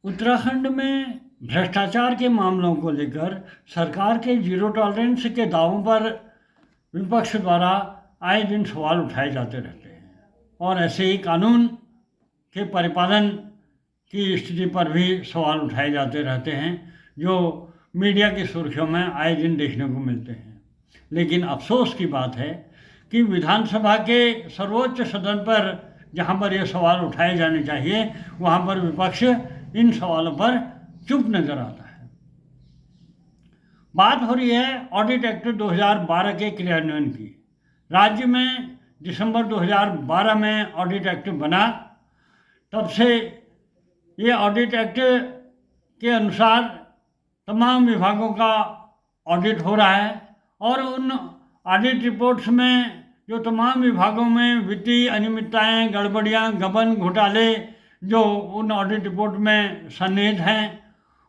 उत्तराखंड में भ्रष्टाचार के मामलों को लेकर सरकार के जीरो टॉलरेंस के दावों पर विपक्ष द्वारा आए दिन सवाल उठाए जाते रहते हैं और ऐसे ही कानून के परिपालन की स्थिति पर भी सवाल उठाए जाते रहते हैं जो मीडिया की सुर्खियों में आए दिन देखने को मिलते हैं। लेकिन अफसोस की बात है कि विधानसभा के सर्वोच्च सदन पर जहां पर ये सवाल उठाए जाने चाहिए वहां पर विपक्ष इन सवालों पर चुप नजर आता है। बात हो रही है ऑडिट एक्ट 2012 के क्रियान्वयन की। राज्य में दिसंबर 2012 में ऑडिट एक्ट बना। तब से ये ऑडिट एक्ट के अनुसार तमाम विभागों का ऑडिट हो रहा है और उन ऑडिट रिपोर्ट्स में जो तमाम विभागों में वित्तीय अनियमितताएं, गड़बड़ियां, गबन, घोटाले जो उन ऑडिट रिपोर्ट में सन्निहित हैं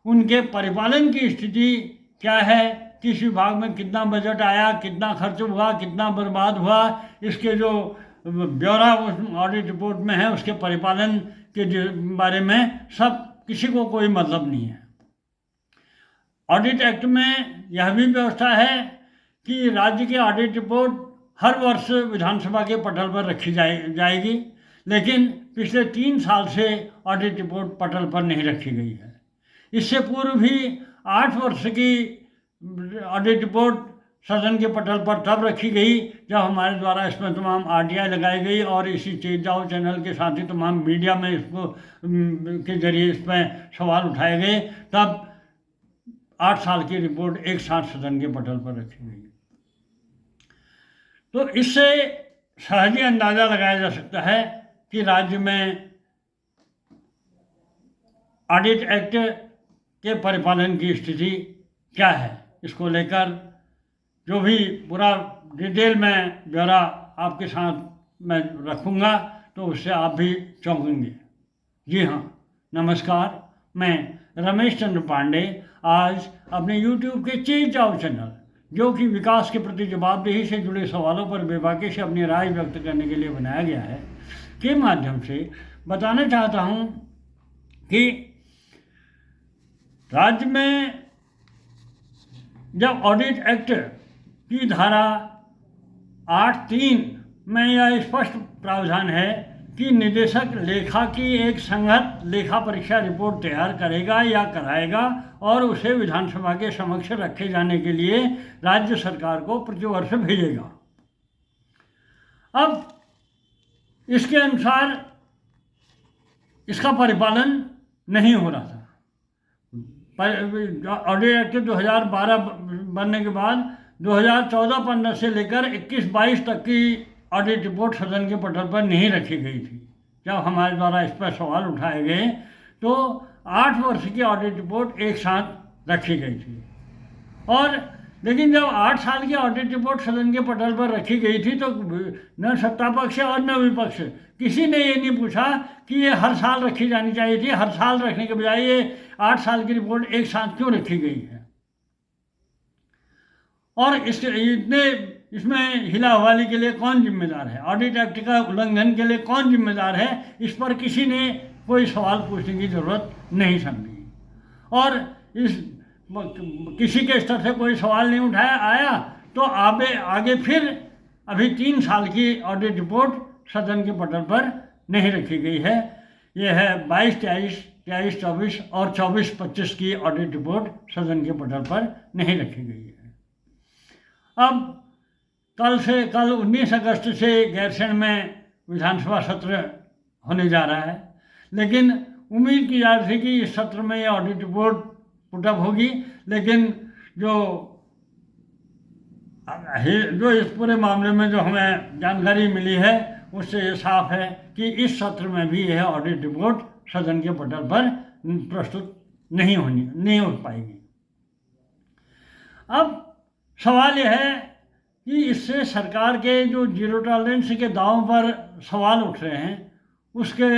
उनके परिपालन की स्थिति क्या है, किस विभाग में कितना बजट आया, कितना खर्च हुआ, कितना बर्बाद हुआ, इसके जो ब्यौरा उस ऑडिट रिपोर्ट में है उसके परिपालन के बारे में सब किसी को कोई मतलब नहीं है। ऑडिट एक्ट में यह भी व्यवस्था है कि राज्य की ऑडिट रिपोर्ट हर वर्ष विधानसभा के पटल पर रखी जाएगी, लेकिन पिछले 3 साल से ऑडिट रिपोर्ट पटल पर नहीं रखी गई है। इससे पूर्व भी 8 वर्ष की ऑडिट रिपोर्ट सदन के पटल पर तब रखी गई जब हमारे द्वारा इसमें तमाम आरटीआई लगाई गई और इसी तेज जाओ चैनल के साथ ही तमाम मीडिया में इसको के जरिए इसमें सवाल उठाए गए। तब 8 साल की रिपोर्ट एक साथ सदन के पटल पर रखी गई। तो इससे सहज ही अंदाज़ा लगाया जा सकता है कि राज्य में ऑडिट एक्ट के परिपालन की स्थिति क्या है। इसको लेकर जो भी पूरा डिटेल में ब्यौरा आपके साथ मैं रखूँगा तो उससे आप भी चौंकेंगे। जी हाँ, नमस्कार, मैं रमेश चंद्र पांडे आज अपने YouTube के चेंज जाओ चैनल जो कि विकास के प्रति जवाबदेही से जुड़े सवालों पर बेबाकी से अपनी राय व्यक्त करने के लिए बनाया गया है के माध्यम से बताना चाहता हूँ कि राज्य में जब ऑडिट एक्ट की धारा 8(3) में यह स्पष्ट प्रावधान है कि निदेशक लेखा की एक संगत लेखा परीक्षा रिपोर्ट तैयार करेगा या कराएगा और उसे विधानसभा के समक्ष रखे जाने के लिए राज्य सरकार को प्रतिवर्ष भेजेगा। अब इसके अनुसार इसका परिपालन नहीं हो रहा था। ऑडिट एक्ट 2012 बनने के बाद 2014-15 से लेकर 21-22 तक की ऑडिट रिपोर्ट सदन के पटल पर नहीं रखी गई थी। जब हमारे द्वारा इस पर सवाल उठाए गए तो 8 वर्ष की ऑडिट रिपोर्ट एक साथ रखी गई थी और लेकिन जब 8 साल की ऑडिट रिपोर्ट सदन के पटल पर रखी गई थी तो न सत्ता पक्ष और न विपक्ष किसी ने ये नहीं पूछा कि ये हर साल रखी जानी चाहिए थी। हर साल रखने के बजाय ये 8 साल की रिपोर्ट एक साथ क्यों रखी गई है और इसमें हिला हवाली के लिए कौन जिम्मेदार है, ऑडिट एक्ट का उल्लंघन के लिए कौन जिम्मेदार है, इस पर किसी ने कोई सवाल पूछने की ज़रूरत नहीं समझी और इस किसी के स्तर से कोई सवाल नहीं उठाया आया तो आगे फिर अभी 3 साल की ऑडिट रिपोर्ट सदन के पटल पर नहीं रखी गई है। यह है 22-23, 23-24 और 24-25 की ऑडिट रिपोर्ट सदन के पटल पर नहीं रखी गई है। अब कल 19 अगस्त से गैरसैंण में विधानसभा सत्र होने जा रहा है, लेकिन उम्मीद की जा रही थी कि इस सत्र में ये ऑडिट रिपोर्ट पुटअप होगी, लेकिन जो इस पूरे मामले में जो हमें जानकारी मिली है उससे ये साफ है कि इस सत्र में भी यह ऑडिट रिपोर्ट सदन के पटल पर प्रस्तुत नहीं हो पाएगी। अब सवाल यह है कि इससे सरकार के जो जीरो टॉलरेंस के दावों पर सवाल उठ रहे हैं उसके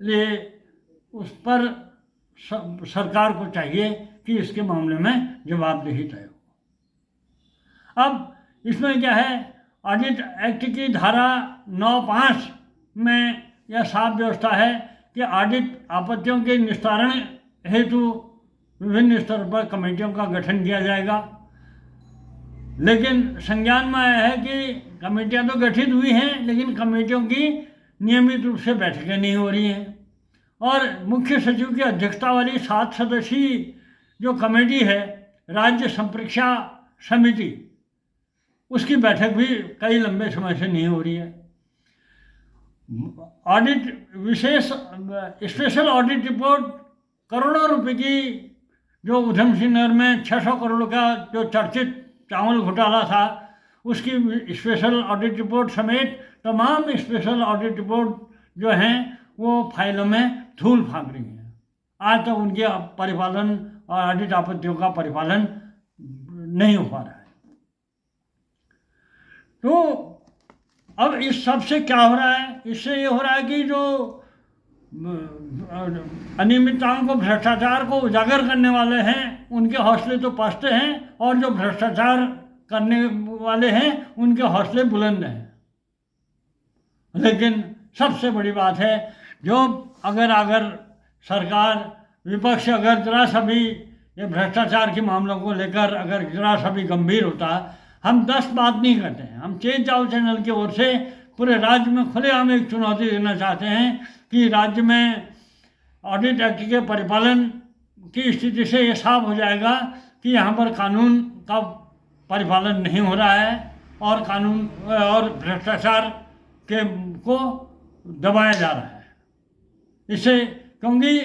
लिए उस पर सरकार को चाहिए कि इसके मामले में जवाबदेही तय हो। अब इसमें क्या है, ऑडिट एक्ट की धारा 9(5) में यह साफ व्यवस्था है कि ऑडिट आपत्तियों के निस्तारण हेतु विभिन्न स्तर पर कमेटियों का गठन किया जाएगा। लेकिन संज्ञान में आया है कि कमेटियां तो गठित हुई हैं, लेकिन कमेटियों की नियमित रूप से बैठकें नहीं हो रही हैं। और मुख्य सचिव की अध्यक्षता वाली 7 सदस्यीय जो कमेटी है राज्य संप्रेक्षा समिति, उसकी बैठक भी कई लंबे समय से नहीं हो रही है। ऑडिट विशेष स्पेशल ऑडिट रिपोर्ट करोड़ों रुपए की जो उधम सिंह नगर में 600 करोड़ का जो चर्चित चावल घोटाला था, उसकी स्पेशल ऑडिट रिपोर्ट समेत तमाम स्पेशल ऑडिट रिपोर्ट जो हैं वो फाइलों में धूल फांक रही हैं। आज तक उनके परिपालन और ऑडिट आपत्तियों का परिपालन नहीं हो पा रहा है। तो अब इस सब से क्या हो रहा है? इससे ये हो रहा है कि जो अनियमितताओं को, भ्रष्टाचार को उजागर करने वाले हैं, उनके हौसले तो पस्त हैं, और जो भ्रष्टाचार करने वाले हैं उनके हौसले बुलंद हैं। लेकिन सबसे बड़ी बात है, जो अगर सरकार, विपक्ष अगर जरा सा भी ये भ्रष्टाचार के मामलों को लेकर अगर जरा सा भी गंभीर होता, हम 10 बात नहीं करते हैं। हम चेत जाओ चैनल की ओर से पूरे राज्य में खुलेआम एक चुनौती देना चाहते हैं कि राज्य में ऑडिट एक्ट के परिपालन की स्थिति से ये साफ हो जाएगा कि यहाँ पर कानून का परिपालन नहीं हो रहा है और कानून और भ्रष्टाचार को दबाया जा रहा है। इससे क्योंकि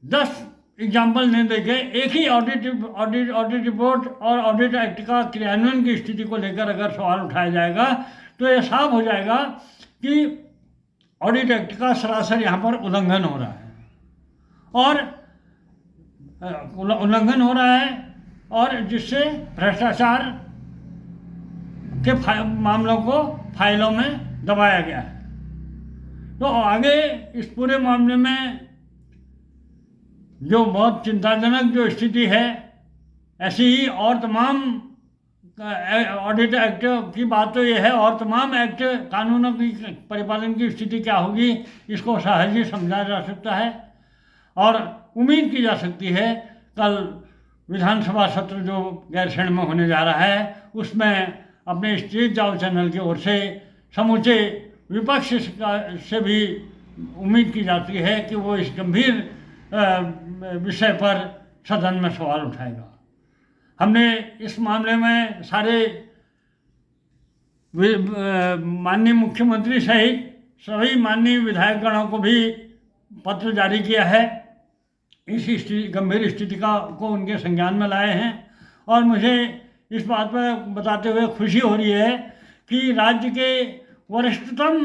10 एग्जाम्पल नहीं देके एक ही ऑडिट रिपोर्ट और ऑडिट एक्ट का क्रियान्वयन की स्थिति को लेकर अगर सवाल उठाया जाएगा तो ये साफ हो जाएगा कि ऑडिट एक्ट का सरासर यहाँ पर उल्लंघन हो रहा है और जिससे भ्रष्टाचार के मामलों को फाइलों में दबाया गया है। तो आगे इस पूरे मामले में जो बहुत चिंताजनक जो स्थिति है, ऐसी ही और तमाम ऑडिट एक्ट की बात तो ये है, और तमाम एक्ट कानूनों की परिपालन की स्थिति क्या होगी, इसको सहज ही समझा जा सकता है। और उम्मीद की जा सकती है कल विधानसभा सत्र जो गैरसैंण में होने जा रहा है, उसमें अपने चेत जाओ चैनल की ओर से समूचे विपक्ष से भी उम्मीद की जाती है कि वो इस गंभीर विषय पर सदन में सवाल उठाएगा। हमने इस मामले में सारे माननीय मुख्यमंत्री सहित सभी माननीय विधायकगणों को भी पत्र जारी किया है, इस गंभीर स्थिति को उनके संज्ञान में लाए हैं। और मुझे इस बात पर बताते हुए खुशी हो रही है कि राज्य के वरिष्ठतम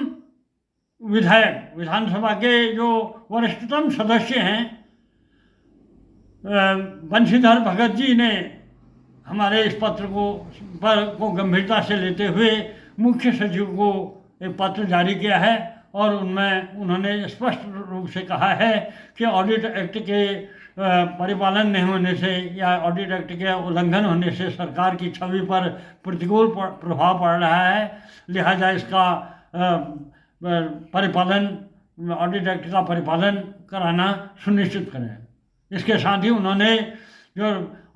विधायक, विधानसभा के जो वरिष्ठतम सदस्य हैं, बंशीधर भगत जी ने हमारे इस पत्र को गंभीरता से लेते हुए मुख्य सचिव को एक पत्र जारी किया है और उनमें उन्होंने स्पष्ट रूप से कहा है कि ऑडिट एक्ट के परिपालन नहीं होने से या ऑडिट एक्ट के उल्लंघन होने से सरकार की छवि पर प्रतिकूल प्रभाव पड़ रहा है, लिहाजा इसका परिपालन, ऑडिट एक्ट का परिपालन कराना सुनिश्चित करें। इसके साथ ही उन्होंने जो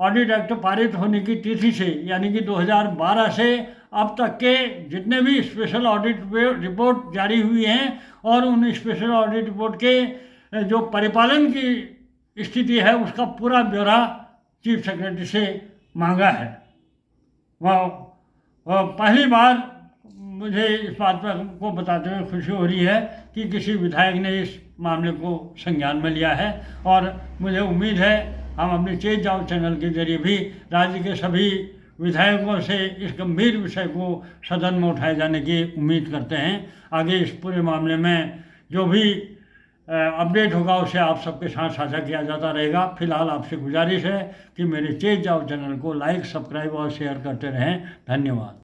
ऑडिट एक्ट पारित होने की तिथि से यानी कि 2012 से अब तक के जितने भी स्पेशल ऑडिट रिपोर्ट जारी हुई हैं और उन स्पेशल ऑडिट रिपोर्ट के जो परिपालन की स्थिति है उसका पूरा ब्यौरा चीफ सेक्रेटरी से मांगा है। वह पहली बार मुझे इस बात को बताते हुए खुशी हो रही है कि किसी विधायक ने इस मामले को संज्ञान में लिया है और मुझे उम्मीद है हम अपने चेत जाओ चैनल के जरिए भी राज्य के सभी विधायकों से इस गंभीर विषय को सदन में उठाए जाने की उम्मीद करते हैं। आगे इस पूरे मामले में जो भी अपडेट होगा उसे आप सबके साथ साझा किया जाता रहेगा। फिलहाल आपसे गुजारिश है कि मेरे चेत जाओ चैनल को लाइक, सब्सक्राइब और शेयर करते रहें। धन्यवाद।